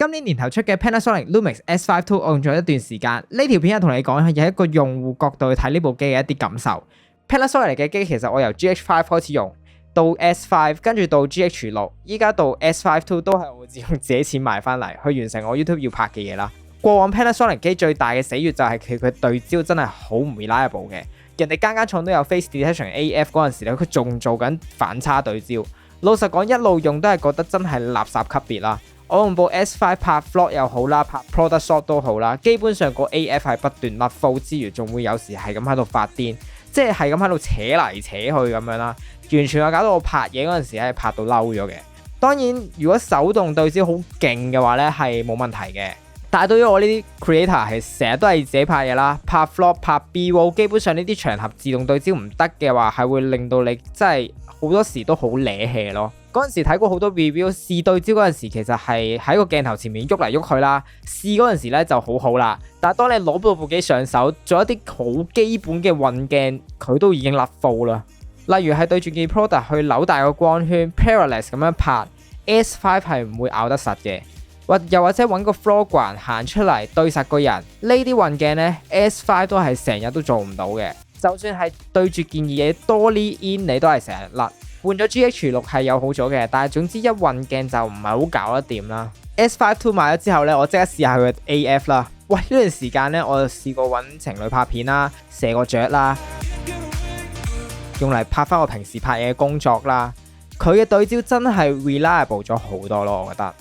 今年年頭出嘅 Panasonic Lumix S5 II 我用咗一段時間，呢條片係同你講係有一個用戶角度去睇呢部機嘅一啲感受。Panasonic 嘅機其實我由 GH5 開始用，到 S5 跟住到 GH6，依家到 S5 II 都係我自用自己錢買翻嚟去完成我 YouTube 要拍嘅嘢啦。過往 Panasonic 機最大嘅死穴就係佢對焦真係好唔 reliable 嘅，人哋間廠都有 Face Detection AF 嗰陣時咧，佢仲做緊反差對焦。老實講，一路用都係覺得真係垃圾級別啦。我用部 S5 拍 vlog 又好啦，拍 product shot 都好啦，基本上個 AF 係不斷甩 fault 之餘，仲會有時係咁喺度發癲，即係咁喺度扯嚟扯去咁樣啦，完全係搞到我拍嘢嗰陣時係拍到嬲咗嘅。當然，如果手動對焦好勁嘅話咧，係冇問題嘅。但係對於我呢啲 creator 係成日都係自己拍嘢啦，拍 vlog 拍 B-roll， 基本上呢啲場合自動對焦唔得嘅話，係會令到你真係好多時都好瀨氣咯。嗰陣時睇過好多 review， 試對焦嗰陣時其實係喺個鏡頭前面喐嚟喐去啦，試嗰陣時咧就好好啦。但係當你攞到部機上手，做一啲好基本嘅運鏡，佢都已經甩 fault 啦。例如係對住件 product 去扭大個光圈 ，parallax 咁樣拍 ，S5 係唔會咬得實嘅。又或者揾個 foreground 行出嚟對實個人，呢啲運鏡呢 S5 都係成日都做唔到嘅。就算係對住件嘢多呢 in， 你都係成日甩。換咗 GH6 係有好咗嘅，但係總之一運鏡就唔係好搞得掂啦。S5 II 買咗之後呢，我即刻試下佢嘅 AF 啦。喂，呢段時間呢，我就試過揾情侶拍片啦，射個雀啦，用嚟拍翻我平時拍嘢嘅工作啦。佢嘅對焦真係 reliable 咗好多咯，我覺得。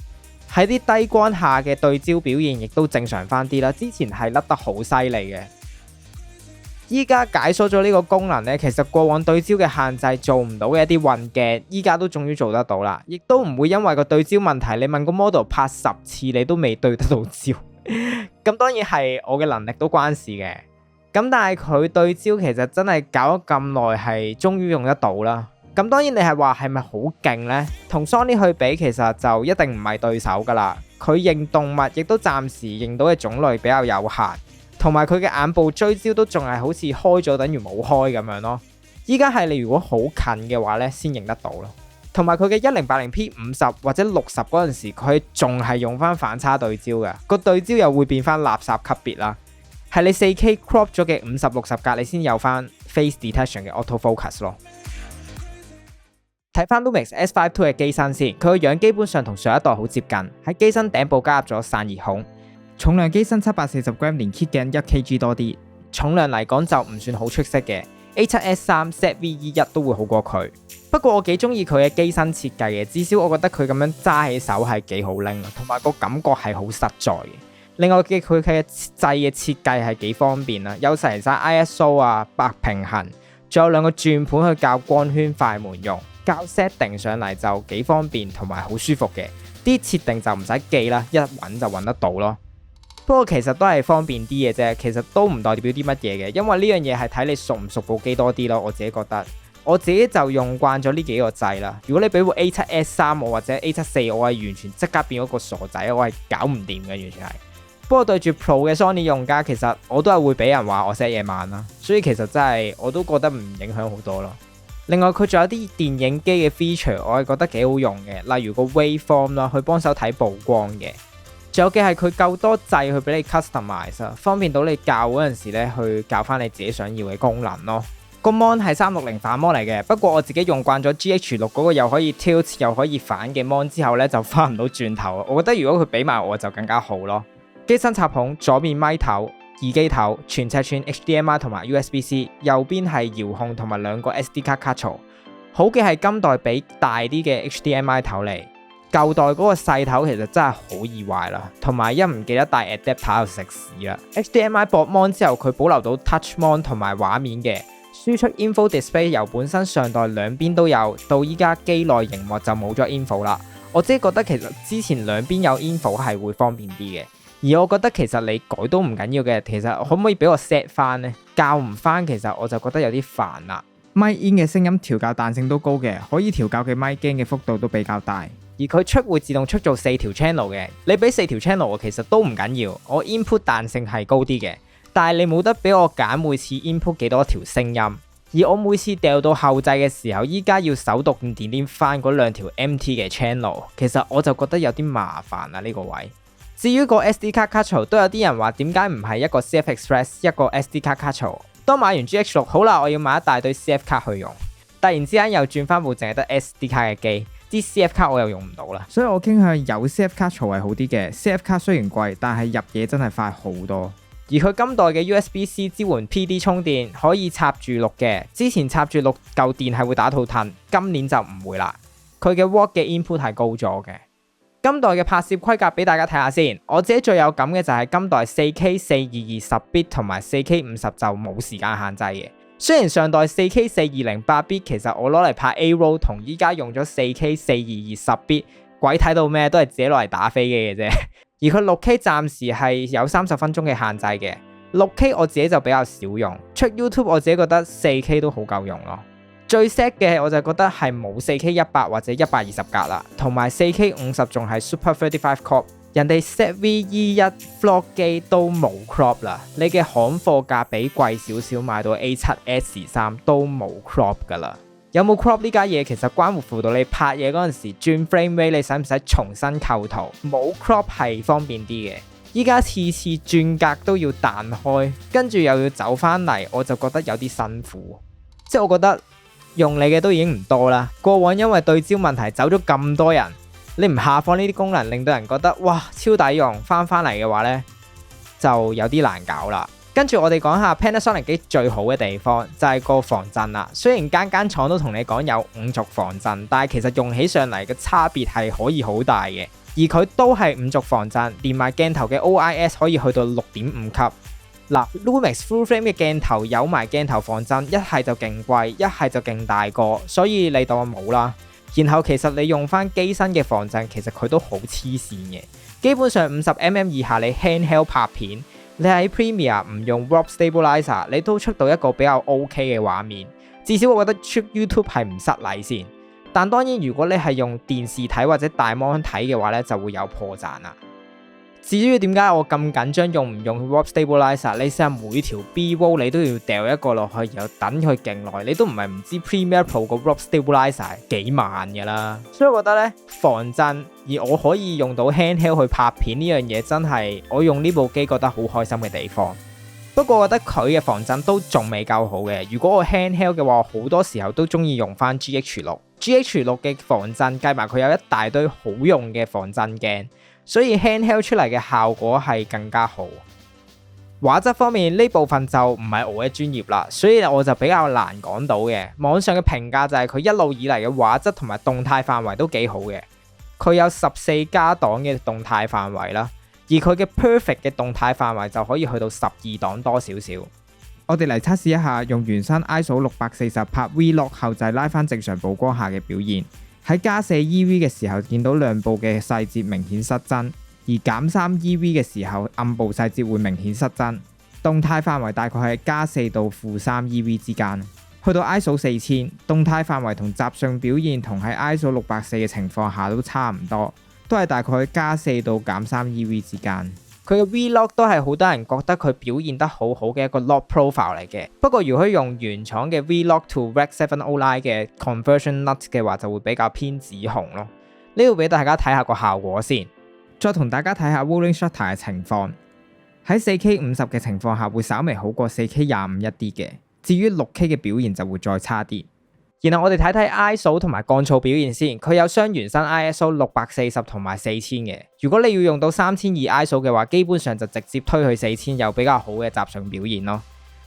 喺啲低光下嘅對焦表現亦都正常翻啲啦，之前係甩得好犀利嘅。依家解鎖咗呢個功能呢，其實過往對焦嘅限制做唔到嘅一啲運鏡，依家都終於做得到啦，亦都唔會因為個對焦問題，你問個 model 拍10次你都未對得到焦。咁當然係我嘅能力都關事嘅，咁但係佢對焦其實真係搞咗咁耐，係終於用得到啦。咁當然你係話係咪好勁呢？同 Sony 去比，其實就一定唔係對手噶啦。佢認動物亦都暫時認到嘅種類比較有限，同埋佢嘅眼部追焦都仲係好似開咗等於冇開咁樣咯。依家係你如果好近嘅話呢，先認得到咯。同埋佢嘅 1080P 50或者60嗰陣時，佢仲係用翻反差對焦嘅，個對焦又會變翻垃圾級別啦。係你 4K crop 咗嘅50-60格，你先有翻 face detection 嘅 auto focus 咯。睇翻 Lumix S5 II 嘅機身先，佢個樣基本上同上一代好接近，喺機身頂部加入咗散熱孔，重量機身740g，連 kit 鏡1kg 多啲，重量嚟講就唔算好出色嘅。A7S3 ZV-E1 都會好過佢，不過我幾中意佢嘅機身設計嘅，至少我覺得佢咁樣揸起手係幾好拎，同埋個感覺係好實在嘅。另外佢嘅掣嘅設計係幾方便啦，有齊晒 ISO 啊、白平衡，仲有2個轉盤去校光圈快門用。校 setting 上嚟就幾方便同埋好舒服嘅，啲設定就唔使記啦，一揾就揾得到咯。不過其實都係方便啲嘅啫，其實都唔代表啲乜嘢嘅，因為呢樣嘢係睇你熟唔熟部機多啲咯。我自己覺得，我自己就用慣咗呢幾個掣啦。如果你俾部 A7S3 我或者 A74，我係完全即刻變咗個傻仔，我係搞唔掂嘅，完全係。不過對住 Pro 嘅 Sony 用家，其實我都係會俾人話我 set 嘢慢啦，所以其實真係我都覺得唔影響好多咯。另外佢仲有啲電影機嘅 feature， 我係覺得幾好用嘅，例如個 waveform 啦，去幫手睇曝光嘅。仲有嘅係佢夠多掣去俾你 customize， 方便到你校嗰陣時咧去校翻你自己想要嘅功能咯。個 mon 係360反 mon 嚟嘅，不過我自己用慣咗 GH6 嗰個又可以 tilt 又可以反嘅 mon 之後咧就翻唔到轉頭。我覺得如果佢俾埋我就更加好咯。機身插孔，左面咪頭、耳機頭、全尺寸 HDMI 同埋 USB-C， 右邊係遙控同埋2個 SD 卡卡槽。好嘅係今代比大啲嘅 HDMI 頭嚟，舊代嗰個細頭其實真係好易壞啦，同埋一唔記得帶 adapter 就食屎啦。HDMI 駁 mon 之後佢保留到 touch mon 同埋畫面嘅輸出 info display， 由本身上代兩邊都有，到依家機內螢幕就冇咗 info 啦。我自己覺得其實之前兩邊有 info 係會方便啲嘅。而我覺得其實你改都唔緊要嘅，其實可唔可以俾我 set 翻呢？校唔翻其實我就覺得有啲煩啦。咪 in 嘅聲音調校彈性都高嘅，可以調校嘅咪 gain 嘅幅度都比較大。而佢出會自動出做4條 channel 嘅，你俾4條 channel 我其實都唔緊要，我 input 彈性係高啲嘅。但係你冇得俾我揀每次 input 幾多條聲音，而我每次掉到後製嘅時候，依家要手動點翻嗰2條 MT 嘅 channel， 其實我就覺得有啲麻煩啦呢個位。至於個 SD 卡卡槽，都有啲人話點解唔係一個 CF Express 一個 SD 卡卡槽？當買完 GH6，好啦，我要買一大堆 CF 卡去用，突然之間又轉翻部淨係得 SD 卡嘅機，啲 CF 卡我又用唔到啦。所以我傾向有 CF 卡槽係好啲嘅。CF 卡雖然貴，但係入嘢真係快好多。而佢今代嘅 USB-C 支援 PD 充電，可以插住6嘅。之前插住6嚿電係會打到褪，今年就唔會啦。佢嘅 Watt 嘅 input 係高咗嘅。今代嘅拍攝規格俾大家睇下先。我自己最有感嘅就係今代 4K 422 10bit 同埋 4K 50就冇時間限制嘅。雖然上代 4K 4208 bit 其實我攞嚟拍 A-roll 同依家用咗 4K 422 10bit 鬼睇到咩都係自己攞嚟打飛機嘅啫。而佢 6K 暫時係有30分鐘嘅限制嘅。6K 我自己就比較少用，出 YouTube 我自己覺得 4K 都好夠用咯。最 sad 嘅我就覺得係冇 4K 100或者120格啦，同埋 4K 50仲係 Super 35 crop， 人哋 ZV-E1 Vlog 機都冇 crop 啦，你嘅行貨價比貴少少買到 A7S3 都冇 crop 噶啦。有冇 crop 呢家嘢其實關乎到你拍嘢嗰陣時轉 frame rate 你使唔使重新構圖，冇 crop 係方便啲嘅。依家次次轉格都要彈開，跟住又要走翻嚟，我就覺得有啲辛苦。即係我覺得用你嘅都已經唔多啦，過往因為對焦問題走咗咁多人，你唔下放呢啲功能，令到人覺得哇超抵用，翻嚟嘅話呢，就有啲難搞啦。跟住我哋講下 Panasonic 機最好嘅地方就係個防震啦。雖然間廠都同你講有5軸防震，但係其實用起上嚟嘅差別係可以好大嘅。而佢都係5軸防震，連埋鏡頭嘅 OIS 可以去到6.5級。嗱，Lumix Full Frame 嘅鏡頭有埋鏡頭防震，一係就勁貴，一係就勁大個，所以你當我冇啦。然後其實你用翻機身嘅防震，其實佢都好黐線嘅。基本上50mm 以下你 handheld 拍片，你喺 Premiere 唔用 Warp Stabilizer， 你都出到一個比較 OK 嘅畫面。至少我覺得出 YouTube 係唔失禮先。但當然如果你係用電視睇或者大 mon 睇嘅話咧，就會有破綻啦。至於點解我咁緊張用唔用 Warp Stabilizer？ 你試下每條 B-roll 你都要掉一個落去，然後等佢勁耐，你都唔係唔知 Premiere Pro 個 Warp Stabilizer 幾慢㗎啦。所以我覺得咧防震，而我可以用到 handheld 去拍片呢樣嘢，真係我用呢部機覺得好開心嘅地方。不過我覺得佢嘅防震都仲未夠好嘅。如果我 handheld 嘅話，好多時候都中意用翻 GH6 嘅防震，計埋佢有一大堆好用嘅防震鏡。所以 handheld 出嚟嘅效果係更加好。畫質方面呢部分就唔係我嘅專業啦，所以我就比較難講到嘅。網上嘅評價就係佢一路以嚟嘅畫質同埋動態範圍都幾好嘅。佢有14加檔嘅動態範圍啦，而佢嘅 perfect 嘅動態範圍就可以去到12檔多少少。我哋嚟測試一下用原生 ISO 640拍 Vlog 後製拉翻正常曝光下嘅表現。喺加4 EV 嘅時候見到亮部嘅細節明顯失真，而減3 EV 嘅時候暗部細節會明顯失真。動態範圍大概係加4到負3 EV 之間。去到 ISO 4000，動態範圍同雜訊表現同喺 ISO 640嘅情況下都差唔多，都係大概加4到減3 EV 之間。佢嘅 Vlog 都係好多人覺得佢表現得好好嘅一個 log profile 嚟嘅。不過如果用原廠嘅 Vlog to Rec 709嘅 conversion nut 嘅話，就會比較偏紫紅咯。呢度俾大家睇下個效果先，再同大家睇下 rolling shutter 嘅情況。喺 4K 50嘅情況下會稍微好過 4K 25一啲嘅，至於 6K 嘅表現就會再差啲。然後我哋睇睇 ISO 同埋降噪表現先，佢有雙原生 ISO 640同埋4000嘅。如果你要用到3200 ISO 嘅話，基本上就直接推去4000，有比較好嘅雜訊表現咯。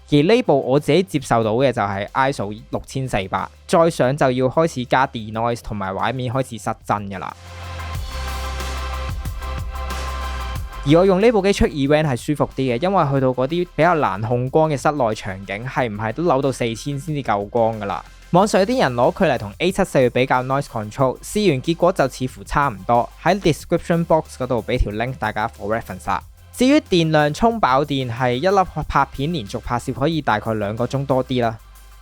而呢部我自己接受到嘅就係 ISO 6400，再上就要開始加 denoise 同埋畫面開始失真噶啦。而我用呢部機出 event 係舒服啲嘅，因為去到嗰啲比較難控光嘅室內場景，係唔係都扭到4000先至夠光噶啦。網上有啲人攞佢嚟同 A74 去比較 noise control， 試完結果就似乎差唔多。喺 description box 嗰度俾條 link 大家 for reference 啦。至於電量充飽電係一粒拍片連續拍攝可以大概2個鐘多啲啦。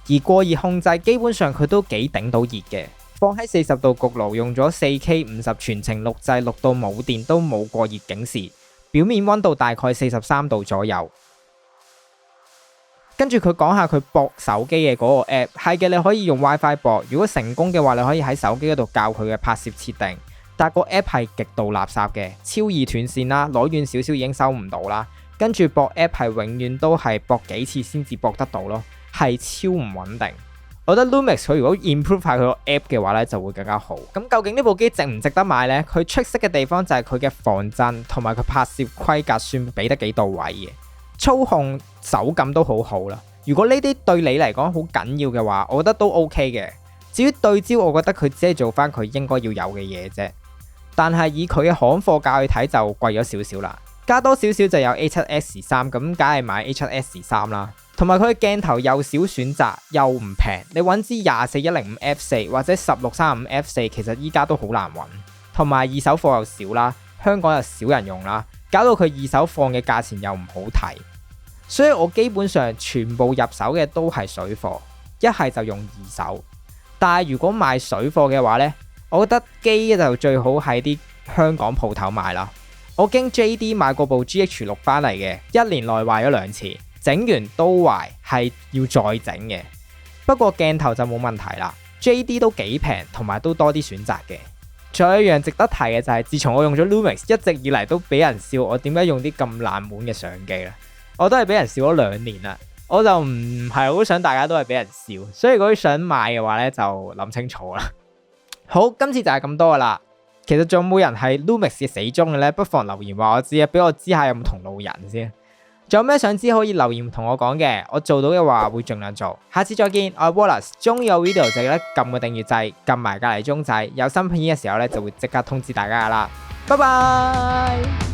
而過熱控制基本上佢都幾頂到熱嘅。放喺40度焗爐用咗 4K 50全程錄製，錄到冇電都冇過熱警示，表面溫度大概43度左右。跟住佢講下佢駁手機嘅嗰個 app， 係嘅，你可以用 WiFi 駁。如果成功嘅話，你可以喺手機嗰度校佢嘅拍攝設定。但個 app 係極度垃圾嘅，超易斷線啦，攞遠少少已經收唔到啦，跟住駁 app 係永遠都係駁幾次先至駁得到咯，係超唔穩定。我覺得 Lumix 佢如果 improve 下佢個 app 嘅話咧，就會更加好。咁究竟呢部機值唔值得買呢？佢出色嘅地方就係佢嘅防震同埋佢拍攝規格算俾得幾到位嘅，操控手感都好好啦。如果呢啲對你嚟講好緊要嘅話，我覺得都 OK 嘅。至於對焦，我覺得佢只係做翻佢應該要有嘅嘢啫。但係以佢嘅行貨價去睇就貴咗少少啦，加多少少就有 A7S3，咁梗係買 A7S3 啦。同埋佢嘅鏡頭又少選擇又唔平，你揾支24-105F4 或者16-35F4，其實依家都好難揾。同埋二手貨又少啦，香港又少人用啦，搞到佢二手貨嘅價錢又唔好睇。所以我基本上全部入手嘅都係水貨，一係就用二手。但係如果買水貨嘅話呢，我覺得機就最好喺啲香港鋪頭買啦。我經 JD 買過部 GH6 翻嚟嘅，1年內壞咗2次。整完都壞，係要再整嘅。不過鏡頭就冇問題啦。JD 都幾平，同埋都多啲選擇嘅。仲有一樣值得提嘅就係，自從我用咗 Lumix，一直以嚟都俾人笑我點解用啲咁爛門嘅相機啦。我都係俾人笑咗2年啦。我就唔係好想大家都係俾人笑，所以如果想買嘅話呢，就諗清楚啦。好，今次就係咁多噶啦。其實仲有冇人係 Lumix 嘅死忠嘅呢？不妨留言話我知啊，俾我知下有冇同路人先。仲有咩想知可以留言同我講嘅，我做到嘅話會盡量做。下次再見，我係 Wallace， 中意我 video 就記得撳個訂閱掣，撳埋隔離鐘仔，有新片嘅時候咧就會即刻通知大家噶啦。拜拜。